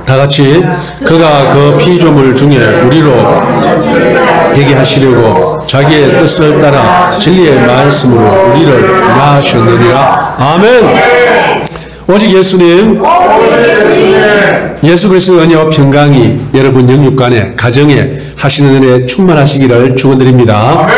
다 같이 그가 그 피조물 중에 우리로 되게 하시려고 자기의 뜻을 따라 진리의 말씀으로 우리를 낳으셨느니라. 아멘. 오직 예수님, 예수 그리스도의 은혜와 평강이 여러분 영육간에 가정에 하시는 은혜에 충만하시기를 축원드립니다.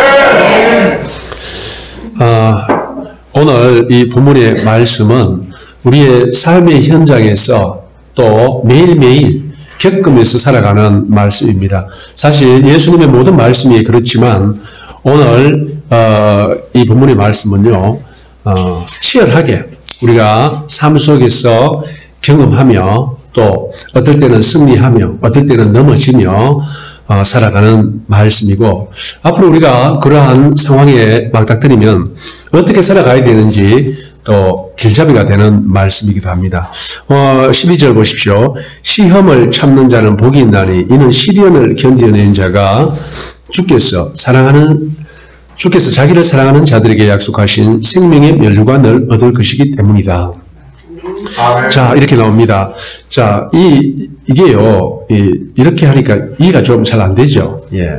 오늘 이 본문의 말씀은 우리의 삶의 현장에서 또 매일매일 겪으면서 살아가는 말씀입니다. 사실 예수님의 모든 말씀이 그렇지만 오늘 이 본문의 말씀은요, 치열하게 우리가 삶 속에서 경험하며 또 어떨 때는 승리하며 어떨 때는 넘어지며 살아가는 말씀이고, 앞으로 우리가 그러한 상황에 맞닥뜨리면 어떻게 살아가야 되는지 또 길잡이가 되는 말씀이기도 합니다. 12절 보십시오. 시험을 참는 자는 복이 있나니 이는 시련을 견디어낸 자가 주께서 자기를 사랑하는 자들에게 약속하신 생명의 면류관을 얻을 것이기 때문이다. 자, 이렇게 나옵니다. 자, 이게요, 이렇게 하니까 이해가 좀 잘 안 되죠. 예.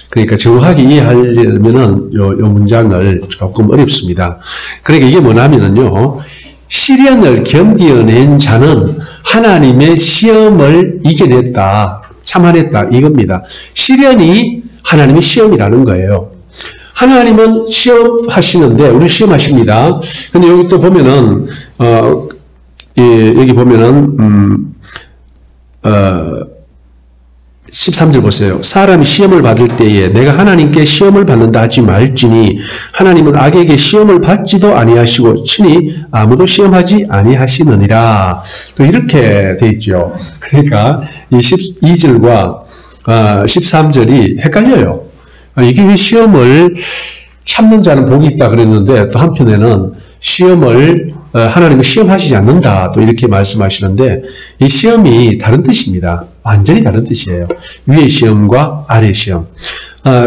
그러니까 정확하게 이해하려면은 요 문장을 조금 어렵습니다. 그러니까 이게 뭐냐면은요, 시련을 견디어낸 자는 하나님의 시험을 이겨냈다, 참아냈다, 이겁니다. 시련이 하나님의 시험이라는 거예요. 하나님은 시험하시는데, 우리 시험하십니다. 근데 여기 또 보면은, 여기 보면은, 13절 보세요. 사람이 시험을 받을 때에 내가 하나님께 시험을 받는다 하지 말지니 하나님은 악에게 시험을 받지도 아니하시고 친히 아무도 시험하지 아니하시느니라. 또 이렇게 돼 있죠. 그러니까 이 12절과 13절이 헷갈려요. 이게 왜 시험을 참는 자는 복이 있다 그랬는데 또 한편에는 시험을 하나님은 시험하시지 않는다 또 이렇게 말씀하시는데, 이 시험이 다른 뜻입니다. 완전히 다른 뜻이에요. 위의 시험과 아래의 시험.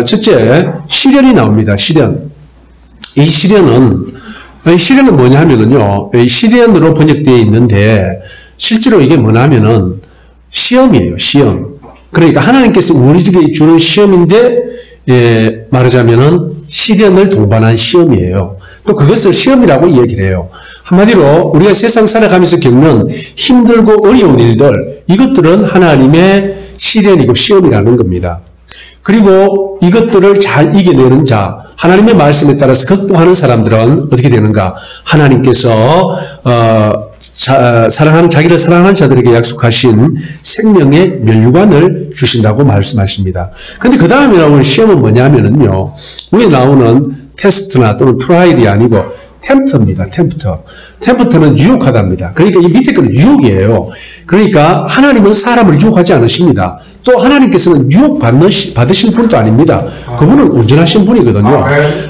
첫째, 시련이 나옵니다. 시련. 이 시련은 뭐냐 하면은요, 시련으로 번역되어 있는데 실제로 이게 뭐냐 하면은 시험이에요. 시험. 그러니까 하나님께서 우리에게 주는 시험인데, 말하자면은 시련을 동반한 시험이에요. 또 그것을 시험이라고 이야기를 해요. 한마디로 우리가 세상 살아가면서 겪는 힘들고 어려운 일들, 이것들은 하나님의 시련이고 시험이라는 겁니다. 그리고 이것들을 잘 이겨내는 자, 하나님의 말씀에 따라서 극복하는 사람들은 어떻게 되는가? 하나님께서 자기를 사랑하는 자들에게 약속하신 생명의 면류관을 주신다고 말씀하십니다. 그런데 그 다음에 나오는 시험은 뭐냐면요, 위에 나오는 테스트나 또는 트라이얼이 아니고 템프터입니다. 템프터는 유혹하답니다. 그러니까 이 밑에 거는 유혹이에요. 그러니까 하나님은 사람을 유혹하지 않으십니다. 또 하나님께서는 유혹 받으신 분도 아닙니다. 그분은 온전하신 분이거든요.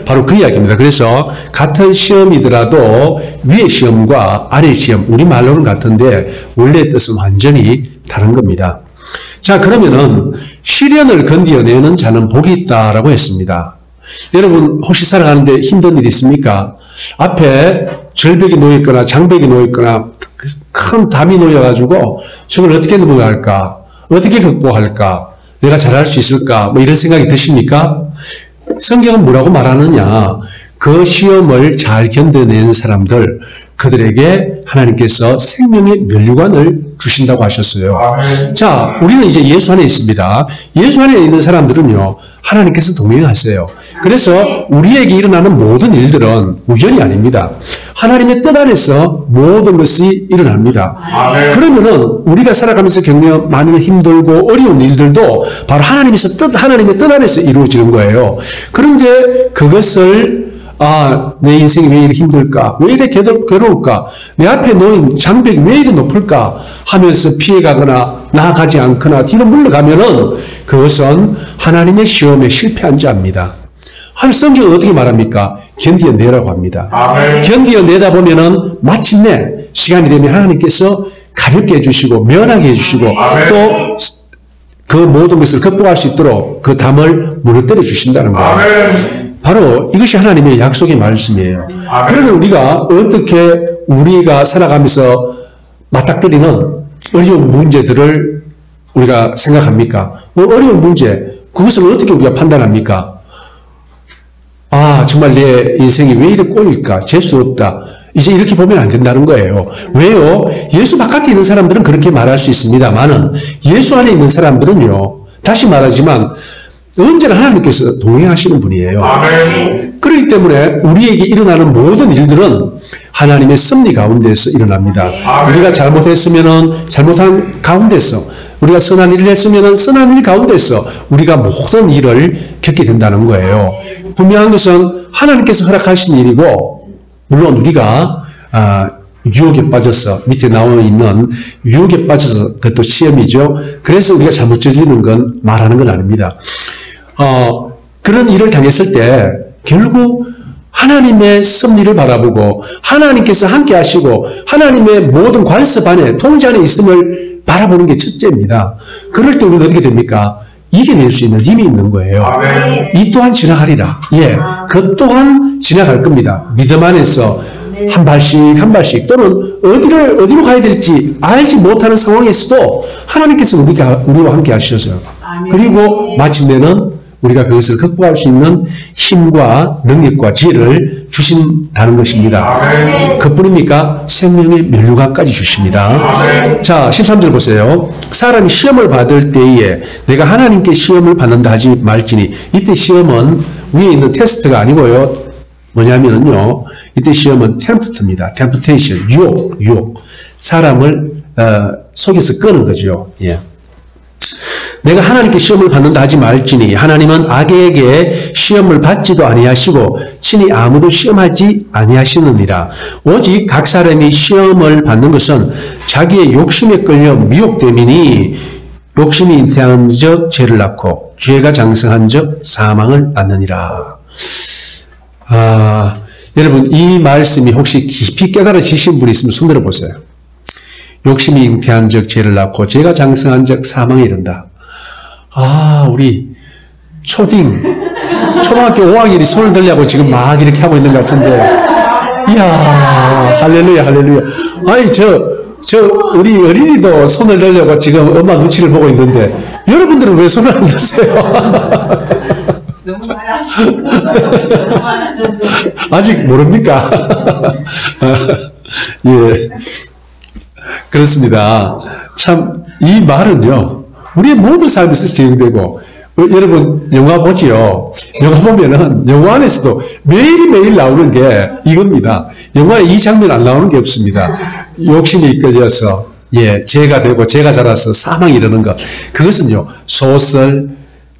바로 그 이야기입니다. 그래서 같은 시험이더라도 위의 시험과 아래의 시험, 우리말로는 같은데 원래의 뜻은 완전히 다른 겁니다. 자, 그러면은 시련을 견디어내는 자는 복이 있다라고 했습니다. 여러분 혹시 살아가는데 힘든 일이 있습니까? 앞에 절벽이 놓여있거나 장벽이 놓여있거나 큰 담이 놓여가지고 저걸 어떻게 넘어갈까? 어떻게 극복할까? 내가 잘할 수 있을까? 뭐 이런 생각이 드십니까? 성경은 뭐라고 말하느냐? 그 시험을 잘 견뎌낸 사람들, 그들에게 하나님께서 생명의 면류관을 주신다고 하셨어요. 자, 우리는 이제 예수 안에 있습니다. 예수 안에 있는 사람들은요, 하나님께서 동행하세요. 그래서 우리에게 일어나는 모든 일들은 우연이 아닙니다. 하나님의 뜻 안에서 모든 것이 일어납니다. 그러면은 우리가 살아가면서 겪는 많은 힘들고 어려운 일들도 바로 하나님의 뜻 안에서 이루어지는 거예요. 그런데 그것을 내 인생이 왜 이렇게 힘들까? 왜 이렇게 괴로울까? 내 앞에 놓인 장벽이 왜 이렇게 높을까? 하면서 피해가거나 나아가지 않거나 뒤로 물러가면은 그것은 하나님의 시험에 실패한 자입니다. 성경은 어떻게 말합니까? 견디어내라고 합니다. 견디어내다 보면은 마침내 시간이 되면 하나님께서 가볍게 해주시고 면하게 해주시고 또 그 모든 것을 극복할 수 있도록 그 담을 무너뜨려 주신다는 거예요. 바로 이것이 하나님의 약속의 말씀이에요. 그러면 우리가 어떻게 우리가 살아가면서 맞닥뜨리는 어려운 문제들을 우리가 생각합니까? 어려운 문제, 그것을 어떻게 우리가 판단합니까? 아, 정말 내 인생이 왜 이렇게 꼬일까? 재수 없다. 이제 이렇게 보면 안 된다는 거예요. 왜요? 예수 바깥에 있는 사람들은 그렇게 말할 수 있습니다만은 예수 안에 있는 사람들은요, 다시 말하지만 언제나 하나님께서 동행하시는 분이에요. 아멘. 그렇기 때문에 우리에게 일어나는 모든 일들은 하나님의 섭리 가운데서 일어납니다. 아멘. 우리가 잘못했으면은 잘못한 가운데서, 우리가 선한 일을 했으면은 선한 일 가운데서 우리가 모든 일을 겪게 된다는 거예요. 분명한 것은 하나님께서 허락하신 일이고, 물론 우리가 유혹에 빠져서, 밑에 나와 있는 유혹에 빠져서, 그것도 시험이죠. 그래서 우리가 잘못 저지르는 건 말하는 건 아닙니다. 그런 일을 당했을 때 결국 하나님의 섭리를 바라보고 하나님께서 함께 하시고 하나님의 모든 관습 안에, 통제 안에 있음을 바라보는 게 첫째입니다. 그럴 때 우리는 어떻게 됩니까? 이겨낼 수 있는 힘이 있는 거예요. 아멘. 이 또한 지나가리라. 예, 그 또한 지나갈 겁니다. 믿음 안에서 한 발씩 한 발씩, 또는 어디로 가야 될지 알지 못하는 상황에서도 하나님께서 우리와 함께 하셔서요. 그리고 마침내는 우리가 그것을 극복할 수 있는 힘과 능력과 지혜를 주신다는 것입니다. 아멘. 그뿐입니까? 생명의 면류관까지 주십니다. 아멘. 자, 13절 보세요. 사람이 시험을 받을 때에 내가 하나님께 시험을 받는다 하지 말지니, 이때 시험은 위에 있는 테스트가 아니고요. 뭐냐면요, 이때 시험은 템프트입니다. 템프테이션, 유혹. 사람을 속에서 끄는 거죠. 예. 내가 하나님께 시험을 받는다 하지 말지니, 하나님은 악에게 시험을 받지도 아니하시고 친히 아무도 시험하지 아니하시느니라. 오직 각 사람이 시험을 받는 것은 자기의 욕심에 끌려 미혹됨이니, 욕심이 잉태한 적 죄를 낳고 죄가 장성한 적 사망을 낳느니라. 여러분, 이 말씀이 혹시 깊이 깨달아지신 분이 있으면 손 들어보세요. 욕심이 잉태한 적 죄를 낳고 죄가 장성한 적 사망에 이른다. 우리 초등학교 5학년이 손을 들려고 지금 막 이렇게 하고 있는 것 같은데, 이야, 할렐루야. 아니, 우리 어린이도 손을 들려고 지금 엄마 눈치를 보고 있는데, 여러분들은 왜 손을 안 드세요? 너무 많았어. 아직 모릅니까? 예. 그렇습니다. 참, 이 말은요, 우리의 모든 삶에서 적용되고, 여러분, 영화 보지요? 영화 보면은, 영화 안에서도 매일매일 나오는 게 이겁니다. 영화에 이 장면 안 나오는 게 없습니다. 욕심이 이끌려서, 예, 죄가 되고, 죄가 자라서 사망이 이르는 것. 그것은요, 소설,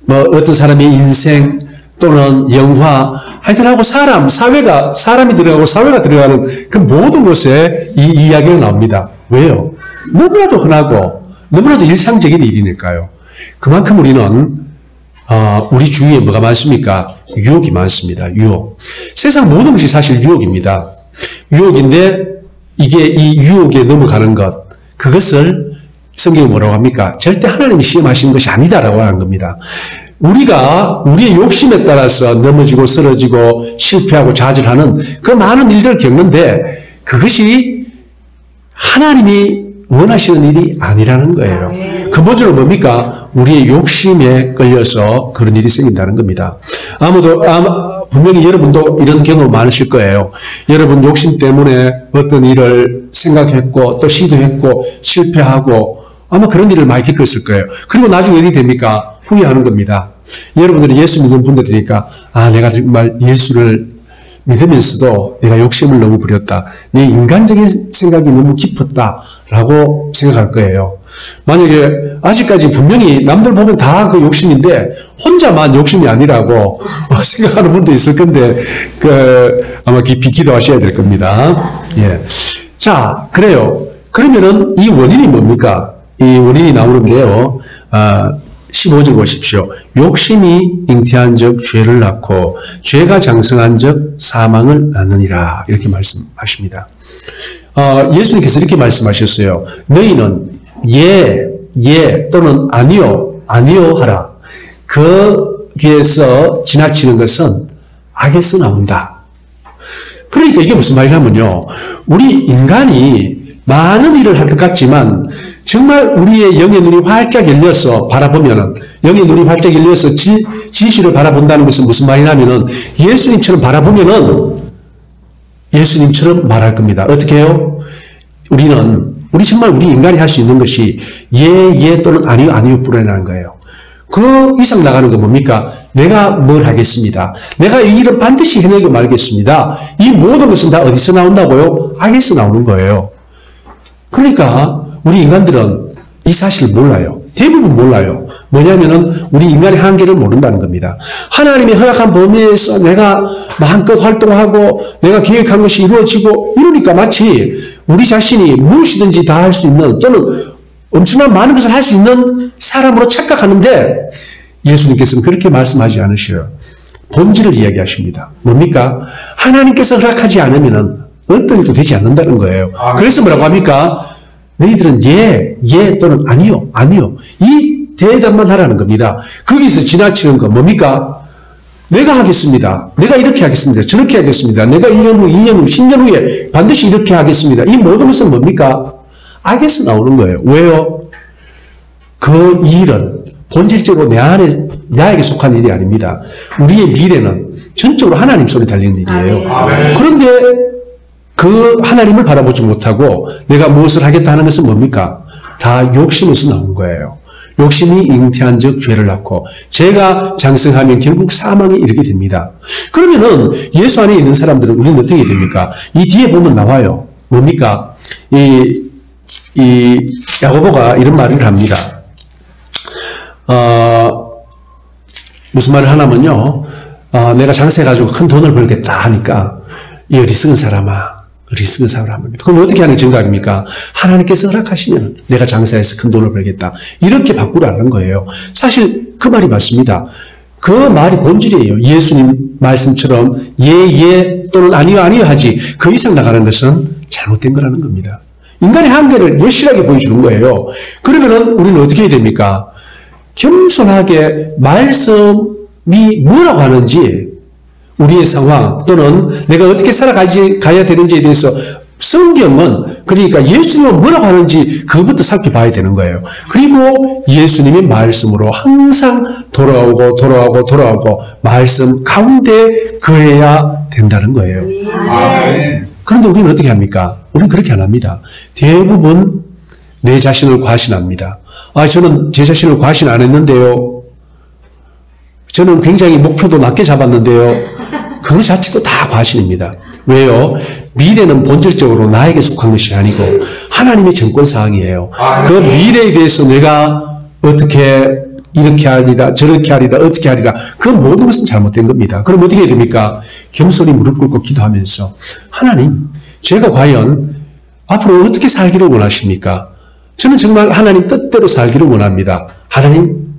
어떤 사람의 인생, 또는 영화, 하여튼하고 사람이 들어가고 사회가 들어가는 그 모든 곳에 이 이야기가 나옵니다. 왜요? 너무나도 흔하고, 너무나도 일상적인 일이니까요. 그만큼 우리는 우리 주위에 뭐가 많습니까? 유혹이 많습니다. 유혹. 세상 모든 것이 사실 유혹입니다. 유혹인데 이게 이 유혹에 넘어가는 것, 그것을 성경이 뭐라고 합니까? 절대 하나님이 시험하시는 것이 아니다라고 하는 겁니다. 우리가 우리의 욕심에 따라서 넘어지고 쓰러지고 실패하고 좌절하는 그 많은 일들을 겪는데, 그것이 하나님이 원하시는 일이 아니라는 거예요. 근본적으로 뭡니까? 우리의 욕심에 끌려서 그런 일이 생긴다는 겁니다. 분명히 여러분도 이런 경험 많으실 거예요. 여러분 욕심 때문에 어떤 일을 생각했고 또 시도했고 실패하고 아마 그런 일을 많이 겪었을 거예요. 그리고 나중에 어디 됩니까? 후회하는 겁니다. 여러분들이 예수 믿는 분들이니까, 내가 정말 예수를 믿으면서도 내가 욕심을 너무 부렸다. 내 인간적인 생각이 너무 깊었다. 라고 생각할 거예요. 만약에 아직까지 분명히 남들 보면 다 그 욕심인데 혼자만 욕심이 아니라고 생각하는 분도 있을 건데, 아마 깊이 기도하셔야 될 겁니다. 예. 자, 그래요. 그러면은 이 원인이 뭡니까? 이 원인이 나오는데요. 15절 보십시오. 욕심이 잉태한 적 죄를 낳고 죄가 장성한 적 사망을 낳느니라. 이렇게 말씀하십니다. 예수님께서 이렇게 말씀하셨어요. 너희는 예 또는 아니요 하라. 거기에서 지나치는 것은 악에서 나온다. 그러니까 이게 무슨 말이냐면요, 우리 인간이 많은 일을 할 것 같지만 정말 우리의 영의 눈이 활짝 열려서 바라보면은, 영의 눈이 활짝 열려서 진실을 바라본다는 것은 무슨 말이냐면은, 예수님처럼 바라보면은, 예수님처럼 말할 겁니다. 어떻게 해요? 우리 정말 우리 인간이 할 수 있는 것이 예 또는 아니요 뿌려내는 거예요. 그 이상 나가는 건 뭡니까? 내가 뭘 하겠습니다. 내가 이 일은 반드시 해내고 말겠습니다. 이 모든 것은 다 어디서 나온다고요? 악에서 나오는 거예요. 그러니까 우리 인간들은 이 사실을 몰라요. 대부분 몰라요. 뭐냐면은 우리 인간의 한계를 모른다는 겁니다. 하나님이 허락한 범위에서 내가 마음껏 활동하고 내가 계획한 것이 이루어지고 이러니까 마치 우리 자신이 무엇이든지 다 할 수 있는 또는 엄청난 많은 것을 할 수 있는 사람으로 착각하는데 예수님께서는 그렇게 말씀하지 않으셔요. 본질을 이야기하십니다. 뭡니까? 하나님께서 허락하지 않으면 어떤 일도 되지 않는다는 거예요. 그래서 뭐라고 합니까? 너희들은 예 또는 아니요. 이 대답만 하라는 겁니다. 거기서 지나치는 건 뭡니까? 내가 하겠습니다. 내가 이렇게 하겠습니다. 저렇게 하겠습니다. 내가 1년 후, 2년 후, 10년 후에 반드시 이렇게 하겠습니다. 이 모든 것은 뭡니까? 악에서 나오는 거예요. 왜요? 그 일은 본질적으로 나에게 속한 일이 아닙니다. 우리의 미래는 전적으로 하나님 손에 달린 일이에요. 그런데 그 하나님을 바라보지 못하고 내가 무엇을 하겠다 하는 것은 뭡니까? 다 욕심에서 나온 거예요. 욕심이 잉태한 즉 죄를 낳고 죄가 장성하면 결국 사망에 이르게 됩니다. 그러면은 예수 안에 있는 사람들은 우리는 어떻게 됩니까? 이 뒤에 보면 나와요. 뭡니까? 이 야고보가 이런 말을 합니다. 무슨 말을 하냐면요. 내가 장사해가지고 큰 돈을 벌겠다 하니까 이 어리석은 사람아. 어리석은 사람입니다. 그럼 어떻게 하는 정각입니까? 하나님께서 허락하시면 내가 장사해서 큰 돈을 벌겠다. 이렇게 바꾸라는 거예요. 사실 그 말이 맞습니다. 그 말이 본질이에요. 예수님 말씀처럼 예 또는 아니요 하지 그 이상 나가는 것은 잘못된 거라는 겁니다. 인간의 한계를 여실하게 보여주는 거예요. 그러면은 우리는 어떻게 해야 됩니까? 겸손하게 말씀이 뭐라고 하는지 우리의 상황 또는 내가 어떻게 살아가야 되는지에 대해서 성경은 그러니까 예수님은 뭐라고 하는지 그것부터 살펴봐야 되는 거예요. 그리고 예수님의 말씀으로 항상 돌아오고 말씀 가운데 거해야 된다는 거예요. 그런데 우리는 어떻게 합니까? 우리는 그렇게 안 합니다. 대부분 내 자신을 과신합니다. 저는 제 자신을 과신 안 했는데요. 저는 굉장히 목표도 낮게 잡았는데요. 그 자체도 다 과신입니다. 왜요? 미래는 본질적으로 나에게 속한 것이 아니고 하나님의 정권사항이에요. 그 미래에 대해서 내가 어떻게 이렇게 하리라 저렇게 하리라 어떻게 하리라 그 모든 것은 잘못된 겁니다. 그럼 어떻게 해야 됩니까? 겸손히 무릎 꿇고 기도하면서 하나님 제가 과연 앞으로 어떻게 살기를 원하십니까? 저는 정말 하나님 뜻대로 살기를 원합니다. 하나님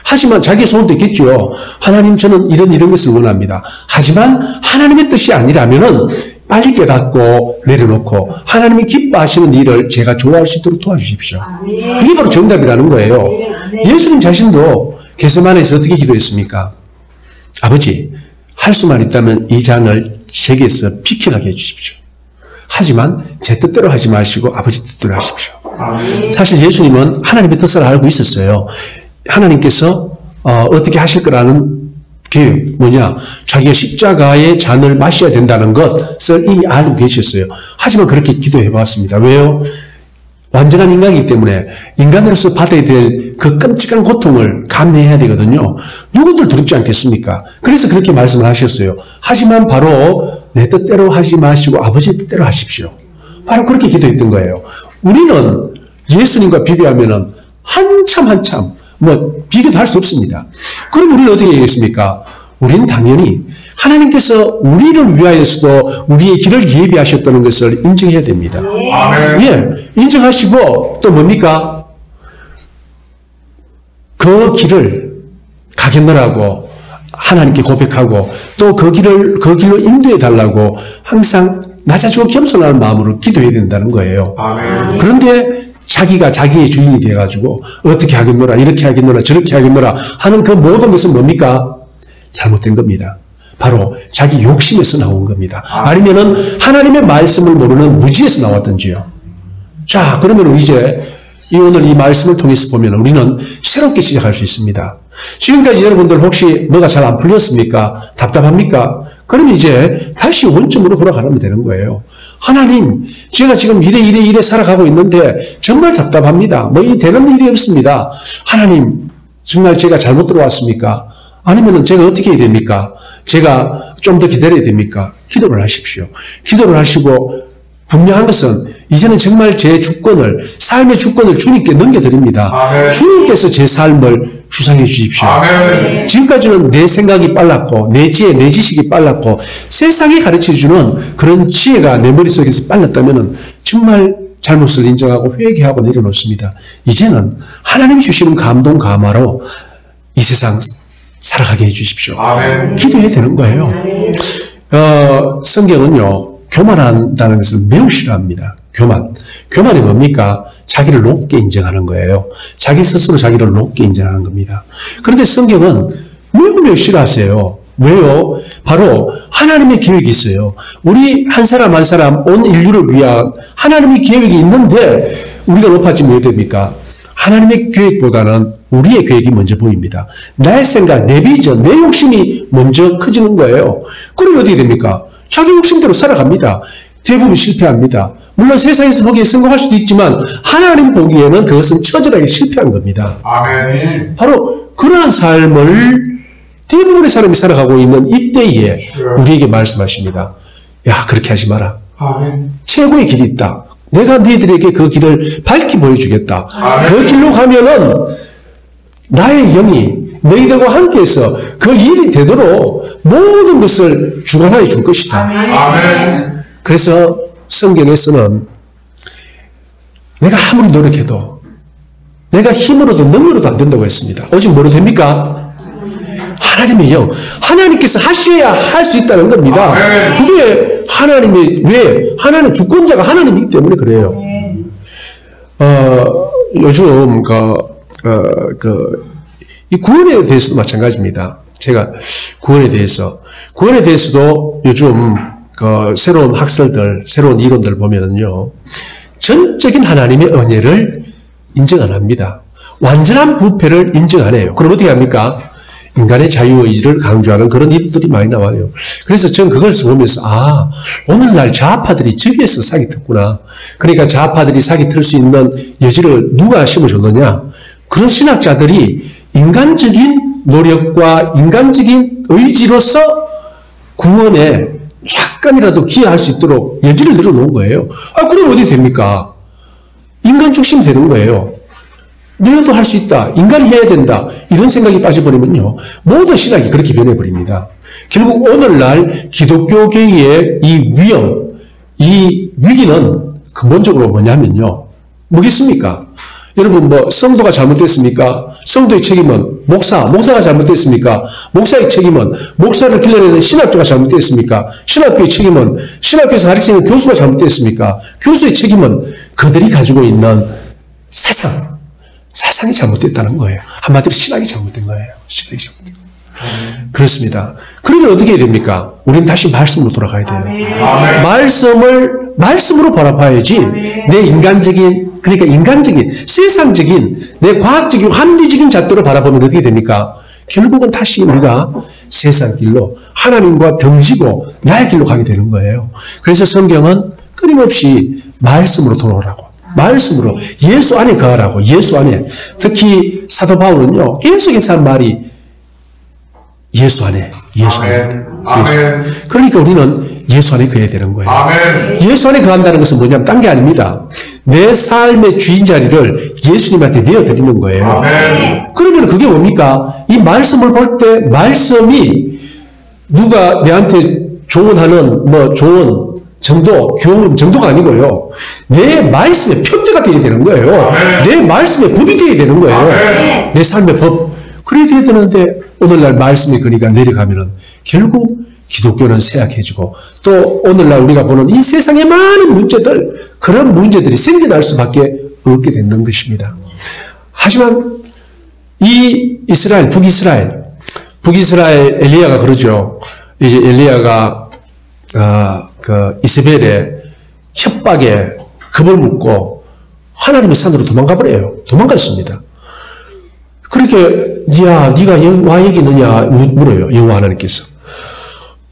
하지만 자기의 소원도 있겠죠. 하나님 저는 이런 것을 원합니다. 하지만 하나님의 뜻이 아니라면은 빨리 깨닫고 내려놓고 하나님이 기뻐하시는 일을 제가 좋아할 수 있도록 도와주십시오. 이게 바로 정답이라는 거예요. 예수님 자신도 겟세마네에서 어떻게 기도했습니까? 아버지 할 수만 있다면 이 잔을 제게서 비켜가게 해주십시오. 하지만 제 뜻대로 하지 마시고 아버지 뜻대로 하십시오. 사실 예수님은 하나님의 뜻을 알고 있었어요. 하나님께서 어떻게 하실 거라는 계획 뭐냐? 자기가 십자가의 잔을 마셔야 된다는 것을 이미 알고 계셨어요. 하지만 그렇게 기도해 보았습니다. 왜요? 완전한 인간이기 때문에 인간으로서 받아야 될 그 끔찍한 고통을 감내해야 되거든요. 누구들 두렵지 않겠습니까? 그래서 그렇게 말씀을 하셨어요. 하지만 바로 내 뜻대로 하지 마시고 아버지 뜻대로 하십시오. 바로 그렇게 기도했던 거예요. 우리는 예수님과 비교하면은 한참 비교도 할 수 없습니다. 그럼 우리는 어떻게 얘기했습니까? 우리는 당연히 하나님께서 우리를 위하여서도 우리의 길을 예비하셨다는 것을 인정해야 됩니다. 인정하시고 또 뭡니까? 그 길을 가겠노라고 하나님께 고백하고 또 그 길로 인도해 달라고 항상 낮아지고 겸손한 마음으로 기도해야 된다는 거예요. 그런데 자기가 자기의 주인이 되어가지고 어떻게 하겠노라 이렇게 하겠노라 저렇게 하겠노라 하는 그 모든 것은 뭡니까? 잘못된 겁니다. 바로 자기 욕심에서 나온 겁니다. 아니면은 하나님의 말씀을 모르는 무지에서 나왔던지요. 자 그러면 이제 오늘 이 말씀을 통해서 보면 우리는 새롭게 시작할 수 있습니다. 지금까지 여러분들 혹시 뭐가 잘 안 풀렸습니까? 답답합니까? 그러면 이제 다시 원점으로 돌아가면 되는 거예요. 하나님, 제가 지금 이래 살아가고 있는데 정말 답답합니다. 뭐 이 되는 일이 없습니다. 하나님, 정말 제가 잘못 들어왔습니까? 아니면 제가 어떻게 해야 됩니까? 제가 좀 더 기다려야 됩니까? 기도를 하십시오. 기도를 하시고 분명한 것은 이제는 정말 제 주권을, 삶의 주권을 주님께 넘겨드립니다. 아멘. 주님께서 제 삶을 주장해 주십시오. 아멘. 지금까지는 내 생각이 빨랐고 내 지혜, 내 지식이 빨랐고 세상이 가르쳐주는 그런 지혜가 내 머릿속에서 빨랐다면 정말 잘못을 인정하고 회개하고 내려놓습니다. 이제는 하나님이 주시는 감동, 감화로 이 세상 살아가게 해주십시오. 아멘. 기도해야 되는 거예요. 성경은요, 교만한다는 것을 매우 싫어합니다. 교만이 뭡니까? 자기를 높게 인정하는 거예요. 자기 스스로 자기를 높게 인정하는 겁니다. 그런데 성경은 매우 싫어하세요. 왜요? 바로 하나님의 계획이 있어요. 우리 한 사람 한 사람 온 인류를 위한 하나님의 계획이 있는데 우리가 높아지면 왜 됩니까? 하나님의 계획보다는 우리의 계획이 먼저 보입니다. 나의 생각, 내 비전, 내 욕심이 먼저 커지는 거예요. 그러면 어떻게 됩니까? 자기 욕심대로 살아갑니다. 대부분 실패합니다. 물론 세상에서 보기에 성공할 수도 있지만 하나님 보기에는 그것은 처절하게 실패한 겁니다. 아멘. 바로 그러한 삶을 대부분의 사람이 살아가고 있는 이때에 우리에게 말씀하십니다. 야, 그렇게 하지 마라. 아멘. 최고의 길이 있다. 내가 너희들에게 그 길을 밝히 보여주겠다. 아멘. 그 길로 가면은 나의 영이 너희들과 함께해서 그 일이 되도록 모든 것을 주관하여 줄 것이다. 아멘. 그래서 성경에서는 내가 아무리 노력해도 내가 힘으로도 능력으로도 안 된다고 했습니다. 오직 뭐로 됩니까? 하나님의 영. 하나님께서 하셔야 할 수 있다는 겁니다. 아멘. 그게 하나님의, 왜? 하나님 주권자가 하나님이기 때문에 그래요. 요즘 이 구원에 대해서도 마찬가지입니다. 제가 구원에 대해서도 요즘 새로운 학설들, 새로운 이론들 보면은요, 전적인 하나님의 은혜를 인정 안 합니다. 완전한 부패를 인정 안 해요. 그럼 어떻게 합니까? 인간의 자유의지를 강조하는 그런 일들이 많이 나와요. 그래서 전 그걸 보면서, 오늘날 좌파들이 저기에서 사기 텄구나. 그러니까 좌파들이 사기 틀 수 있는 여지를 누가 심어줬느냐? 그런 신학자들이 인간적인 노력과 인간적인 의지로서 구원에 약간이라도 기여할 수 있도록 여지를 늘어놓은 거예요. 그럼 어디 됩니까? 인간 중심 되는 거예요. 내가도 할 수 있다. 인간이 해야 된다. 이런 생각이 빠져버리면요, 모든 신학이 그렇게 변해버립니다. 결국 오늘날 기독교계의 이 위험, 이 위기는 근본적으로 뭐냐면요, 뭐겠습니까? 여러분, 성도가 잘못됐습니까? 성도의 책임은 목사가 잘못됐습니까? 목사의 책임은 목사를 길러내는 신학교가 잘못됐습니까? 신학교의 책임은 신학교에서 가르치는 교수가 잘못됐습니까? 교수의 책임은 그들이 가지고 있는 사상이 잘못됐다는 거예요. 한마디로 신학이 잘못된 거예요. 신학이 잘못된 거예요. 그렇습니다. 그러면 어떻게 해야 됩니까? 우리는 다시 말씀으로 돌아가야 돼요. 아멘. 말씀으로 바라봐야지. 내 인간적인, 세상적인, 내 과학적이고 합리적인 잣대로 바라보면 어떻게 됩니까? 결국은 다시 우리가 세상 길로, 하나님과 등지고 나의 길로 가게 되는 거예요. 그래서 성경은 끊임없이 말씀으로 돌아오라고. 말씀으로, 예수 안에 거하라고. 예수 안에. 특히 사도 바울은요, 계속 인사한 말이 예수 안에. 아멘. 그러니까 우리는 예수 안에 거해야 되는 거예요. 아멘. 예수 안에 거한다는 것은 뭐냐면 딴 게 아닙니다. 내 삶의 주인 자리를 예수님한테 내어드리는 거예요. 아멘. 그러면 그게 뭡니까? 이 말씀을 볼 때 말씀이 누가 내한테 조언하는 조언, 교훈 정도가 아니고요. 내 말씀의 표대가 되어야 되는 거예요. 아멘. 내 말씀의 법이 되어야 되는 거예요. 아멘. 내 삶의 법. 그래야 돼야 되는데 오늘날 말씀이 그러니까 내려가면은 결국 기독교는 쇠약해지고 또 오늘날 우리가 보는 이 세상의 많은 문제들, 그런 문제들이 생겨날 수밖에 없게 되는 것입니다. 하지만 이 북이스라엘 엘리야가 그러죠. 이제 엘리야가 이세벨의 협박에 겁을 먹고 하나님의 산으로 도망가 버려요. 도망갔습니다. 그렇게 야 네가 와 여기 있느냐 물어요. 여호와 하나님께서.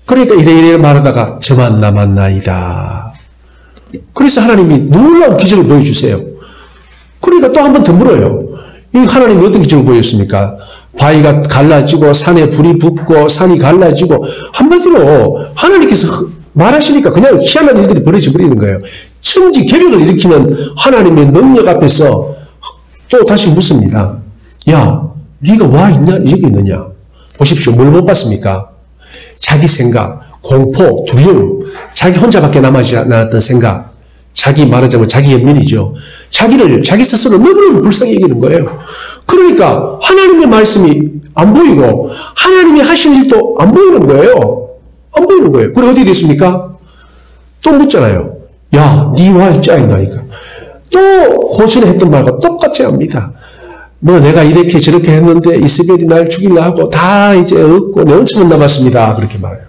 그러니까 이래 말하다가 저만 남았나이다. 그래서 하나님이 놀라운 기적을 보여주세요. 그러니까 또 한 번 더 물어요. 이 하나님이 어떤 기적을 보였습니까? 바위가 갈라지고 산에 불이 붙고 산이 갈라지고 한마디로 하나님께서 말하시니까 그냥 희한한 일들이 벌어져 버리는 거예요. 천지개벽을 일으키는 하나님의 능력 앞에서 또 다시 묻습니다. 야, 네가 와 있냐? 여기 있느냐? 보십시오. 뭘 못 봤습니까? 자기 생각, 공포, 두려움, 자기 혼자밖에 남아지 않았던 생각, 자기 말하자면 자기 연민이죠. 자기 스스로 너무너무 불쌍히 여기는 거예요. 그러니까 하나님의 말씀이 안 보이고 하나님이 하신 일도 안 보이는 거예요. 안 보이는 거예요. 그래 어떻게 됐습니까? 또 묻잖아요. 야, 네 와 있지 않나니까. 또 고전에 했던 말과 똑같이 합니다. 뭐 내가 이렇게 저렇게 했는데 이스벨이 날 죽이려 하고 다 이제 없고 내 혼자만 남았습니다. 그렇게 말해요.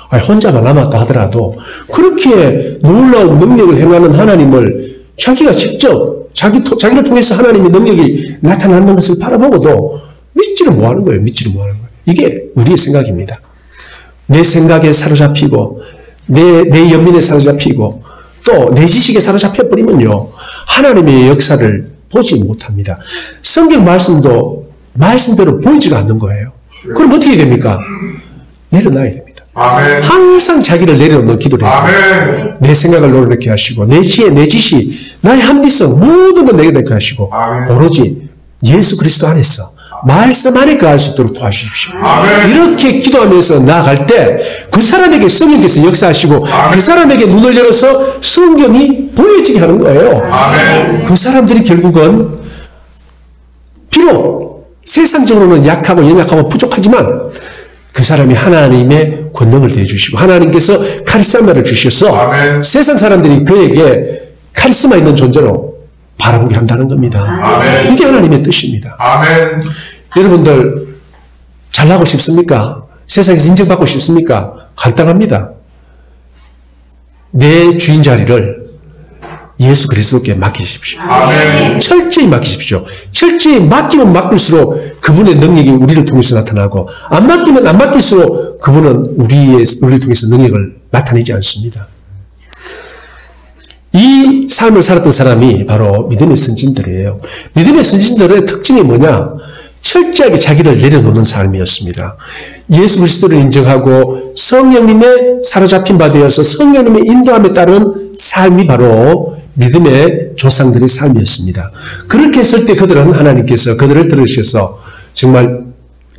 아니, 혼자만 남았다 하더라도 그렇게 놀라운 능력을 행하는 하나님을 자기가 직접 자기를 통해서 하나님의 능력이 나타나는 것을 바라보고도 믿지를 못하는 거예요. 믿지를 못하는 거예요. 이게 우리의 생각입니다. 내 생각에 사로잡히고 내 연민에 사로잡히고 또 내 지식에 사로잡혀 버리면요 하나님의 역사를 보지 못합니다. 성경 말씀도 말씀대로 보이지가 않는 거예요. 그럼 어떻게 됩니까? 내려놔야 됩니다. 아멘. 항상 자기를 내려놓는 기도를 해요. 아멘. 내 생각을 노력해 하시고 내 지혜, 내 지식, 나의 합리성 모든 걸 내려놓게 하시고 아멘. 오로지 예수 그리스도 안에서 말씀 안에 거할 수 있도록 도와주십시오. 아멘. 이렇게 기도하면서 나아갈 때 그 사람에게 성령께서 역사하시고 아멘. 그 사람에게 눈을 열어서 성경이 보여지게 하는 거예요. 아멘. 그 사람들이 결국은 비록 세상적으로는 약하고 연약하고 부족하지만 그 사람이 하나님의 권능을 대해주시고 하나님께서 카리스마를 주셔서 아멘. 세상 사람들이 그에게 카리스마 있는 존재로 바라보게 한다는 겁니다. 아멘. 이게 하나님의 뜻입니다. 아멘. 여러분들 잘나고 싶습니까? 세상에서 인정받고 싶습니까? 간단합니다. 내 주인 자리를 예수 그리스도께 맡기십시오. 아멘. 철저히 맡기십시오. 철저히 맡기면 맡길수록 그분의 능력이 우리를 통해서 나타나고 안 맡기면 안 맡길수록 그분은 우리를 통해서 능력을 나타내지 않습니다. 이 삶을 살았던 사람이 바로 믿음의 선진들이에요. 믿음의 선진들의 특징이 뭐냐? 철저하게 자기를 내려놓는 삶이었습니다. 예수 그리스도를 인정하고 성령님의 사로잡힌 바 되어서 성령님의 인도함에 따른 삶이 바로 믿음의 조상들의 삶이었습니다. 그렇게 했을 때 그들은 하나님께서 그들을 들으셔서 정말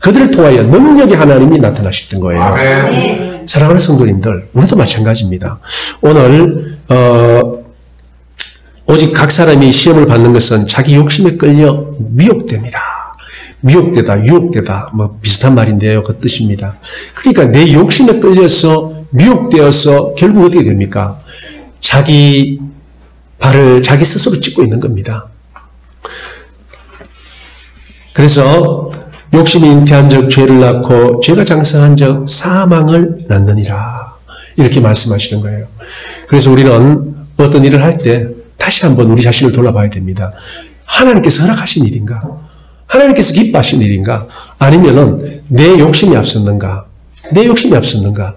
그들을 통하여 능력의 하나님이 나타나셨던 거예요. 아멘. 사랑하는 성도님들, 우리도 마찬가지입니다. 오늘 오직 각 사람이 시험을 받는 것은 자기 욕심에 끌려 미혹됩니다. 미혹되다, 유혹되다, 뭐 비슷한 말인데요. 그 뜻입니다. 그러니까 내 욕심에 끌려서 미혹되어서 결국 어떻게 됩니까? 자기 발을 자기 스스로 찢고 있는 겁니다. 그래서 욕심이 잉태한 적 죄를 낳고 죄가 장성한 적 사망을 낳느니라. 이렇게 말씀하시는 거예요. 그래서 우리는 어떤 일을 할 때 다시 한번 우리 자신을 돌아봐야 됩니다. 하나님께서 허락하신 일인가? 하나님께서 기뻐하신 일인가? 아니면은 내 욕심이 앞섰는가? 내 욕심이 앞섰는가?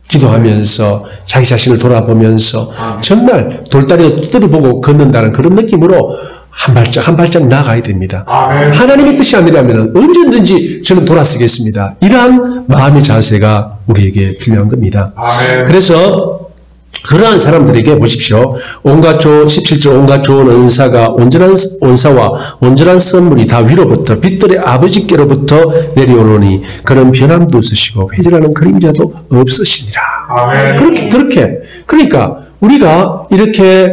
기도하면서 자기 자신을 돌아보면서 정말 돌다리도 두드려보고 걷는다는 그런 느낌으로 한 발짝 나아가야 됩니다. 아멘. 하나님의 뜻이 아니라면 언제든지 저는 돌아서겠습니다. 이러한 마음의 자세가 우리에게 필요한 겁니다. 아멘. 그래서 그러한 사람들에게 보십시오. 17절 온갖 좋은 은사가 온전한 온사와 온전한 선물이 다 위로부터 빛들의 아버지께로부터 내려오노니 그런 변함도 없으시고 회절하는 그림자도 없으시니라. 아멘. 그렇게 그러니까 우리가 이렇게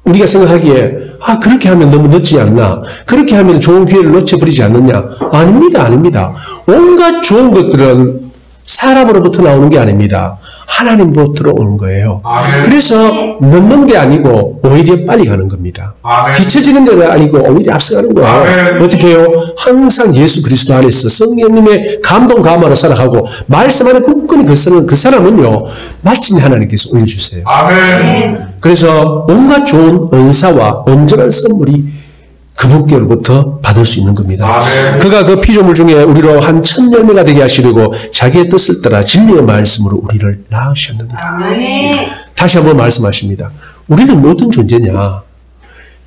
우리가 생각하기에 그렇게 하면 너무 늦지 않나? 그렇게 하면 좋은 기회를 놓쳐버리지 않느냐? 아닙니다. 온갖 좋은 것들은 사람으로부터 나오는 게 아닙니다. 하나님으로부터 오는 거예요. 아멘. 그래서 늦는 게 아니고 오히려 빨리 가는 겁니다. 아멘. 뒤처지는 게 아니고 오히려 앞서가는 거예요. 아멘. 어떻게 해요? 항상 예수 그리스도 안에서 성령님의 감동 감화로 살아가고 말씀 안에 굳건히 거스는 그 사람은요 마침내 하나님께서 올려주세요. 아멘. 그래서 온갖 좋은 은사와 온전한 선물이 그분께로부터 받을 수 있는 겁니다. 아멘. 그가 그 피조물 중에 우리로 한 1000열매가 되게 하시려고 자기의 뜻을 따라 진리의 말씀으로 우리를 낳으셨느니라. 아멘. 다시 한번 말씀하십니다. 우리는 어떤 존재냐?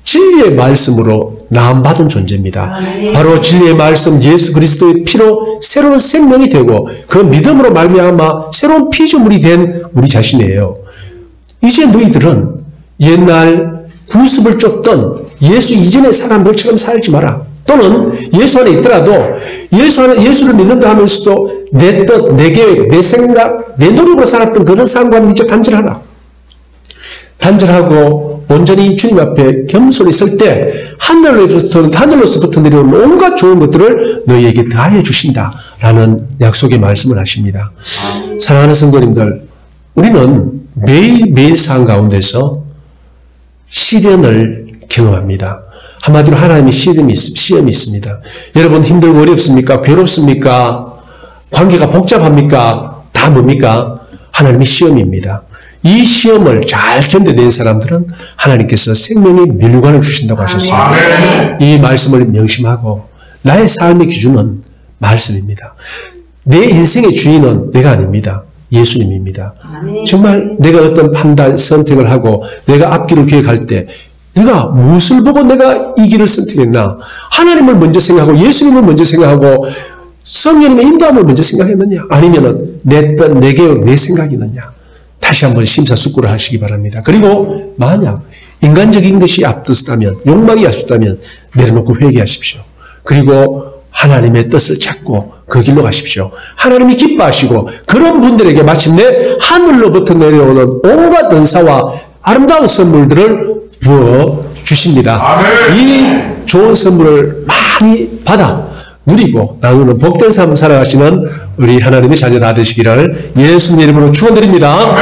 진리의 말씀으로 나음받은 존재입니다. 아멘. 바로 진리의 말씀 예수 그리스도의 피로 새로운 생명이 되고 그 믿음으로 말미암아 새로운 피조물이 된 우리 자신이에요. 이제 너희들은 옛날 구습을 쫓던 예수 이전의 사람들처럼 살지 마라. 또는 예수 안에 있더라도 예수를 믿는다 하면서도 내 뜻, 내 계획, 내 생각, 내 노력으로 살았던 그런 삶과는 이제 단절하라. 단절하고 온전히 주님 앞에 겸손히 설 때 하늘로부터 내려온 온갖 좋은 것들을 너희에게 더하여 주신다라는 약속의 말씀을 하십니다. 사랑하는 성도님들, 우리는 매일매일 삶 가운데서 시련을 경험합니다. 한마디로 하나님의 시험이 있습니다. 여러분 힘들고 어렵습니까? 괴롭습니까? 관계가 복잡합니까? 다 뭡니까? 하나님의 시험입니다. 이 시험을 잘 견뎌낸 사람들은 하나님께서 생명의 멸관을 주신다고 하셨습니다. 아멘. 이 말씀을 명심하고 나의 삶의 기준은 말씀입니다. 내 인생의 주인은 내가 아닙니다. 예수님입니다. 아멘. 정말 내가 어떤 판단, 선택을 하고 내가 앞길을 계획할 때 내가 무엇을 보고 내가 이 길을 선택했나? 하나님을 먼저 생각하고 예수님을 먼저 생각하고 성령님의 인도함을 먼저 생각했느냐? 아니면은 내 뜻, 내 계획, 내 생각이느냐? 다시 한번 심사숙고를 하시기 바랍니다. 그리고 만약 인간적인 것이 앞섰다면, 욕망이 앞섰다면 내려놓고 회개하십시오. 그리고 하나님의 뜻을 찾고 그 길로 가십시오. 하나님이 기뻐하시고 그런 분들에게 마침내 하늘로부터 내려오는 온갖 은사와 아름다운 선물들을 부어 주십니다. 아멘. 이 좋은 선물을 많이 받아 누리고 나누는 복된 삶을 살아가시는 우리 하나님의 자녀 되시기를 예수님 이름으로 축원드립니다.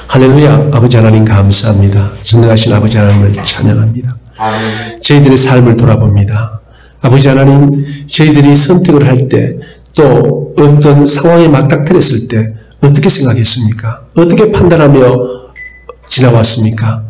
할렐루야. 아버지 하나님 감사합니다. 전능하신 아버지 하나님을 찬양합니다. 저희들의 삶을 돌아봅니다. 아버지 하나님, 저희들이 선택을 할 때 또 어떤 상황에 맞닥뜨렸을 때 어떻게 생각했습니까? 어떻게 판단하며 지나왔습니까?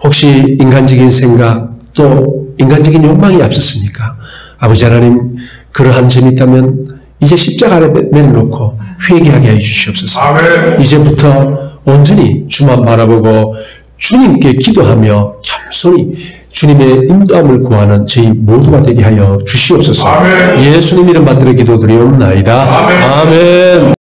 혹시 인간적인 생각 또 인간적인 욕망이 앞섰습니까? 아버지 하나님, 그러한 점이 있다면 이제 십자가 아래 내려놓고 회개하게 해 주시옵소서. 아멘. 이제부터 온전히 주만 바라보고 주님께 기도하며 겸손히 주님의 인도함을 구하는 저희 모두가 되게 하여 주시옵소서. 아멘. 예수님 이름 받들어 기도드리옵나이다. 아멘. 아멘.